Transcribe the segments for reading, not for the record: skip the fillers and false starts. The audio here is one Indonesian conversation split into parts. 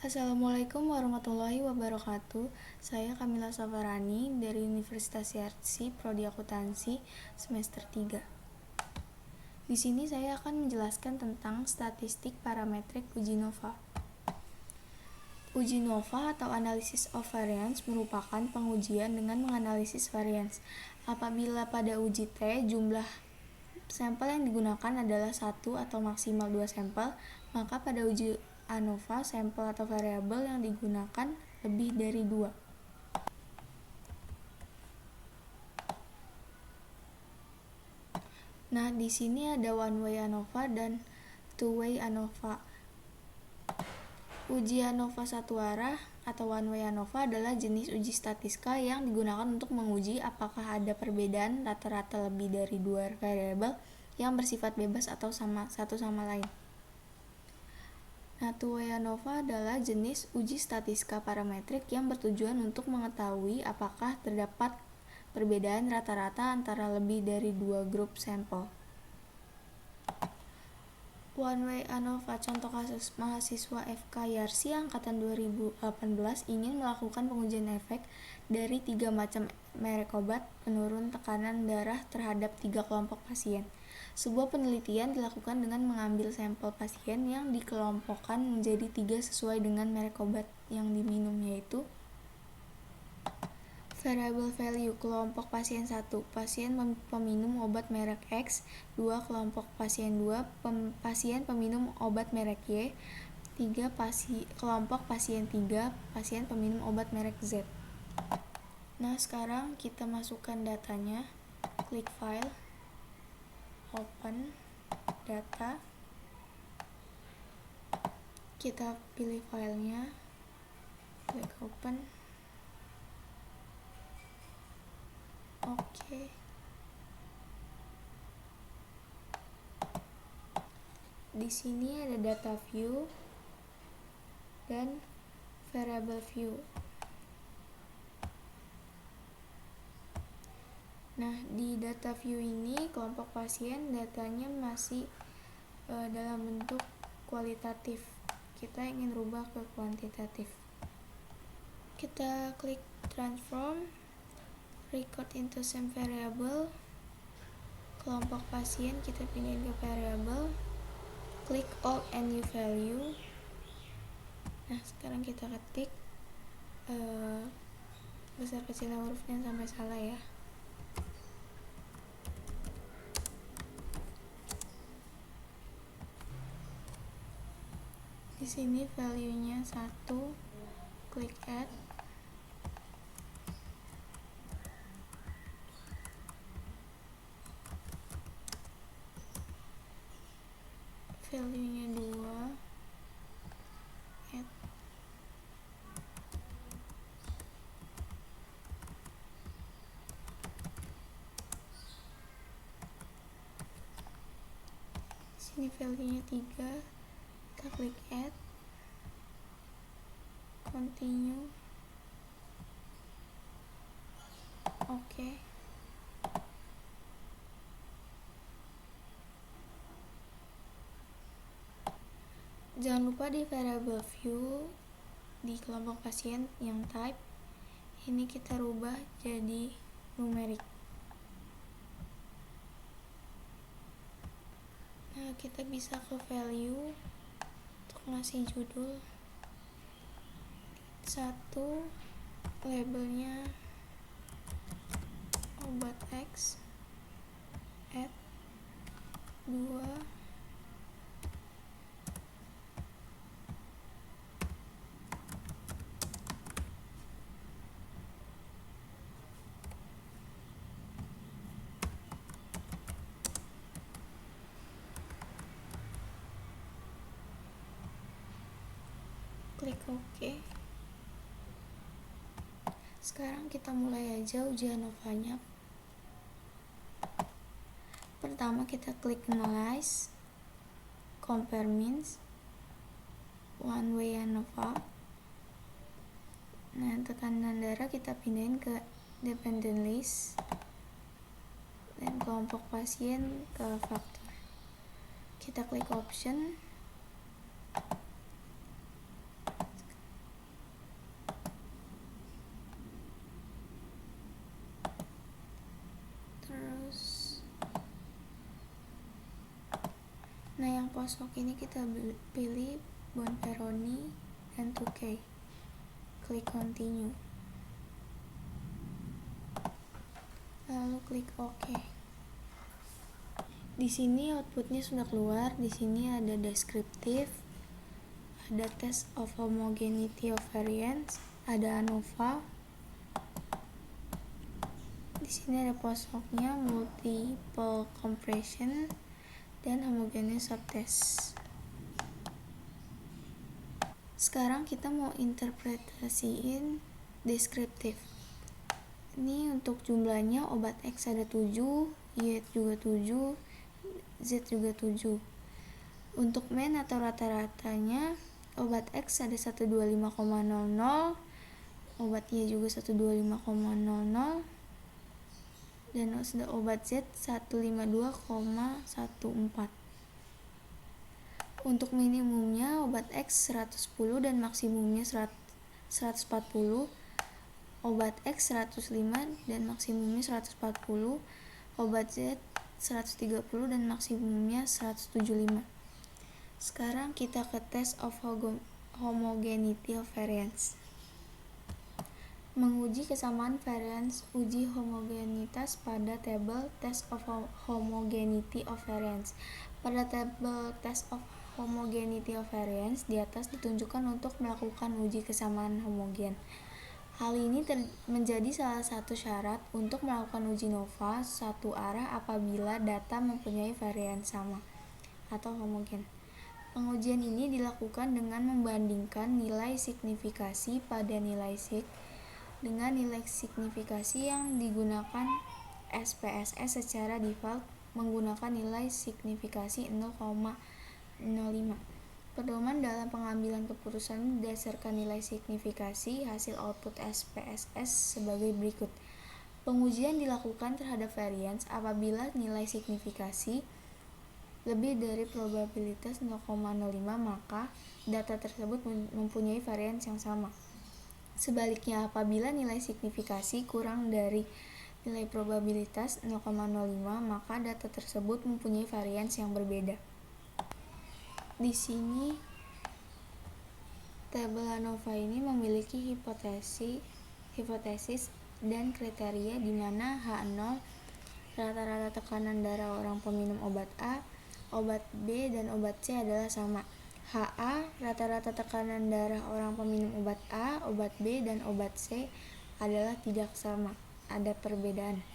Assalamualaikum warahmatullahi wabarakatuh. Saya Kamila Safarani dari Universitas Yarsi, Prodi Akuntansi, semester 3. Di sini saya akan menjelaskan tentang statistik parametrik uji NOVA. Uji NOVA atau Analysis of Variance merupakan pengujian dengan menganalisis variance. Apabila pada uji T jumlah sampel yang digunakan adalah 1 atau maksimal 2 sampel, maka pada uji ANOVA sampel atau variabel yang digunakan lebih dari 2. Nah, di sini ada one way ANOVA dan two way ANOVA. Uji ANOVA satu arah atau one way ANOVA adalah jenis uji statistika yang digunakan untuk menguji apakah ada perbedaan rata-rata lebih dari dua variabel yang bersifat bebas atau satu sama lain. Nah, two-way ANOVA adalah jenis uji statistika parametrik yang bertujuan untuk mengetahui apakah terdapat perbedaan rata-rata antara lebih dari dua grup sampel. One-way ANOVA, contoh kasus mahasiswa FK Yarsi angkatan 2018 ingin melakukan pengujian efek dari 3 macam merek obat penurun tekanan darah terhadap 3 kelompok pasien. Sebuah penelitian dilakukan dengan mengambil sampel pasien yang dikelompokkan menjadi 3 sesuai dengan merek obat yang diminum, yaitu variable value, kelompok pasien 1, pasien peminum obat merek X. 2, kelompok pasien 2, pasien peminum obat merek Y. 3, kelompok pasien 3, pasien peminum obat merek Z. Nah, sekarang kita masukkan datanya. Klik file, open data, kita pilih filenya, klik open. Oke. Di sini ada data view dan variable view. Nah, di data view ini kelompok pasien datanya masih dalam bentuk kualitatif. Kita ingin rubah ke kuantitatif. Kita klik transform, record into same variable, kelompok pasien kita pindahin ke variable, klik all and new value. Nah, sekarang kita ketik besar kecil hurufnya sampai salah ya. Di sini value-nya 1, klik add. Value-nya 2, add. Sini value-nya 3, kita klik add, continue. Oke. Jangan lupa di variable view di kelompok pasien yang type ini kita rubah jadi numerik. Nah, kita bisa ke value untuk ngasih judul 1, labelnya obat X, add. 2, klik OK. Sekarang kita mulai aja uji ANOVA-nya. Pertama kita klik analyze, compare means, one way ANOVA. Nah, tekanan darah kita pindahin ke dependent list dan kelompok pasien ke faktor. Kita klik option. Nah, yang posok ini kita pilih Bonferroni dan 2K. Klik continue. Lalu klik OK. Di sini outputnya sudah keluar. Di sini ada deskriptif, ada test of homogeneity of variance, ada ANOVA. Di sini ada posoknya, multiple compression, dan homogeneous subtest. Sekarang kita mau interpretasiin deskriptif. Ini untuk jumlahnya, obat X ada 7, Y juga 7, Z juga 7. Untuk mean atau rata-ratanya, obat X ada 125,00, obat Y juga 125,00, dan obat Z 152,14. Untuk minimumnya obat X 110 dan maksimumnya 140, obat X 105 dan maksimumnya 140, obat Z 130 dan maksimumnya 175. Sekarang kita ke test of homogeneity of variance. Menguji kesamaan variance, uji homogenitas pada tabel test of homogeneity of variance. Pada tabel test of homogeneity of variance di atas ditunjukkan untuk melakukan uji kesamaan homogen. Hal ini menjadi salah satu syarat untuk melakukan uji nova satu arah apabila data mempunyai varians sama atau homogen. Pengujian ini dilakukan dengan membandingkan nilai signifikasi pada nilai sig dengan nilai signifikasi yang digunakan SPSS secara default menggunakan nilai signifikasi 0,05. Pedoman dalam pengambilan keputusan berdasarkan nilai signifikasi hasil output SPSS sebagai berikut. Pengujian dilakukan terhadap varians apabila nilai signifikasi lebih dari probabilitas 0,05, maka data tersebut mempunyai varians yang sama. Sebaliknya, apabila nilai signifikasi kurang dari nilai probabilitas 0,05, maka data tersebut mempunyai varians yang berbeda. Di sini, tabel ANOVA ini memiliki hipotesis dan kriteria di mana H0 rata-rata tekanan darah orang peminum obat A, obat B, dan obat C adalah sama. HA rata-rata tekanan darah orang peminum obat A, obat B, dan obat C adalah tidak sama, ada perbedaan.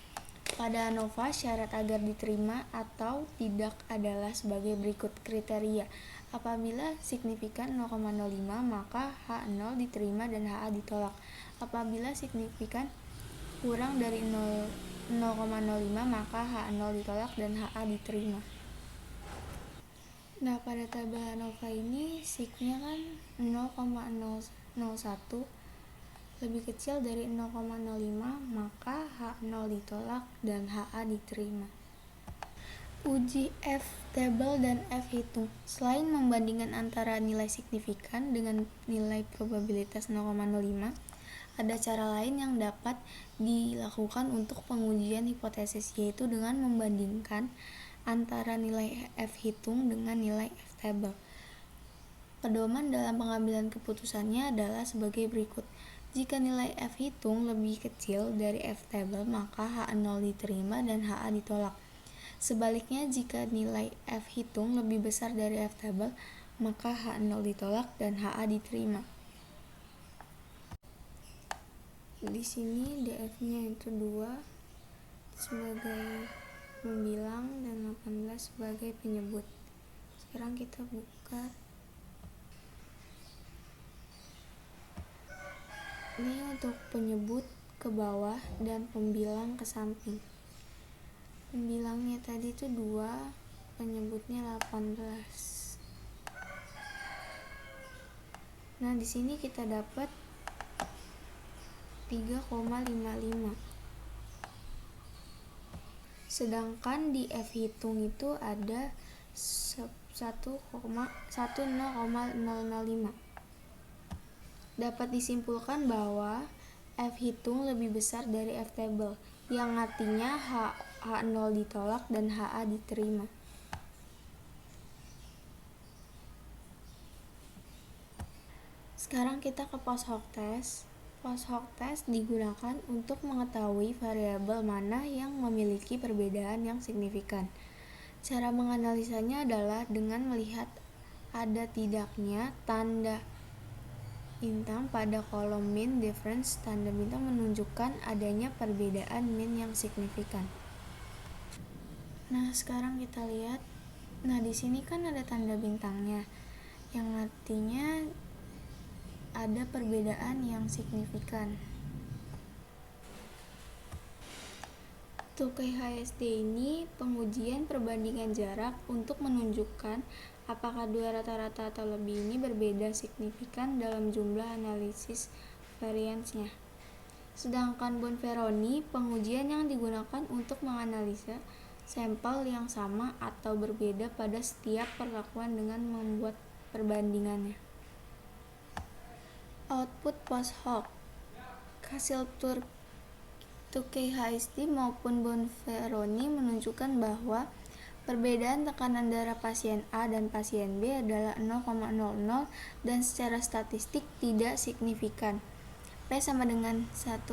Pada ANOVA, syarat agar diterima atau tidak adalah sebagai berikut kriteria. Apabila signifikan 0,05, maka H0 diterima dan HA ditolak. Apabila signifikan kurang dari 0,05, maka H0 ditolak dan HA diterima. Nah, pada tabel ANOVA ini sig-nya kan 0,001 lebih kecil dari 0,05, maka H0 ditolak dan HA diterima. Uji F tabel dan F hitung. Selain membandingkan antara nilai signifikan dengan nilai probabilitas 0,05, ada cara lain yang dapat dilakukan untuk pengujian hipotesis, yaitu dengan membandingkan antara nilai F hitung dengan nilai F table. Pedoman dalam pengambilan keputusannya adalah sebagai berikut. Jika nilai F hitung lebih kecil dari F table, maka H0 diterima dan HA ditolak. Sebaliknya, jika nilai F hitung lebih besar dari F table, maka H0 ditolak dan HA diterima. Di sini DF-nya itu 2 sebagai pembilang dan 18 sebagai penyebut. Sekarang kita buka. Ini untuk penyebut ke bawah dan pembilang ke samping. Pembilangnya tadi itu 2, penyebutnya 18. Nah, di sini kita dapat 3,55. Sedangkan di F hitung itu ada 10,005. Dapat disimpulkan bahwa F hitung lebih besar dari F table, yang artinya H0 ditolak dan HA diterima. Sekarang kita ke post hoc test. Post hoc test digunakan untuk mengetahui variabel mana yang memiliki perbedaan yang signifikan. Cara menganalisanya adalah dengan melihat ada tidaknya tanda bintang pada kolom mean difference. Tanda bintang menunjukkan adanya perbedaan mean yang signifikan. Nah, sekarang kita lihat. Nah, di sini kan ada tanda bintangnya, yang artinya ada perbedaan yang signifikan. Untuk KHSD ini pengujian perbandingan jarak untuk menunjukkan apakah dua rata-rata atau lebih ini berbeda signifikan dalam jumlah analisis variansnya. Sedangkan Bonferroni pengujian yang digunakan untuk menganalisa sampel yang sama atau berbeda pada setiap perlakuan dengan membuat perbandingannya. Output post hoc. Hasil KHSD maupun Bonferroni menunjukkan bahwa perbedaan tekanan darah pasien A dan pasien B adalah 0,00 dan secara statistik tidak signifikan. P sama dengan 1,00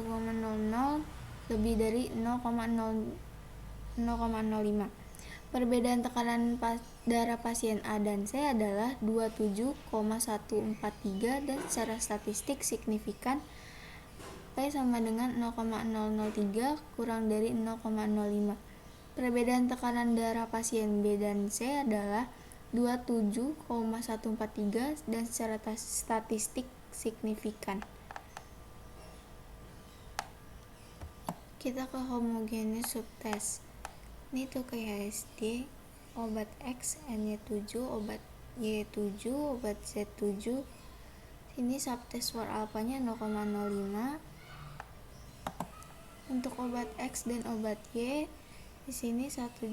lebih dari 0,05. Perbedaan tekanan darah pasien A dan C adalah 27,143 dan secara statistik signifikan. P sama dengan 0,003 kurang dari 0,05. Perbedaan tekanan darah pasien B dan C adalah 27,143 dan secara statistik signifikan. Kita ke homogeneous subtest. Ini tuh KHSD, obat X Ny7, obat Y7, obat Z7. Ini subtest war alpanya 0,05. Untuk obat X dan obat Y di sini 125,00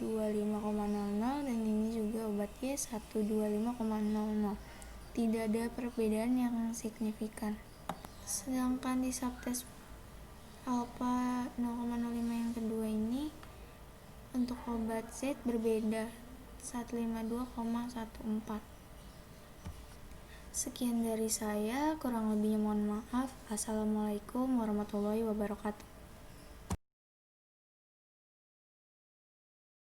dan ini juga obat Y 125,00. Tidak ada perbedaan yang signifikan. Sedangkan di subtest alpha 0,05 yang kedua ini untuk obat Z berbeda 152,14. Sekian dari saya, kurang lebihnya mohon maaf. Assalamualaikum warahmatullahi wabarakatuh.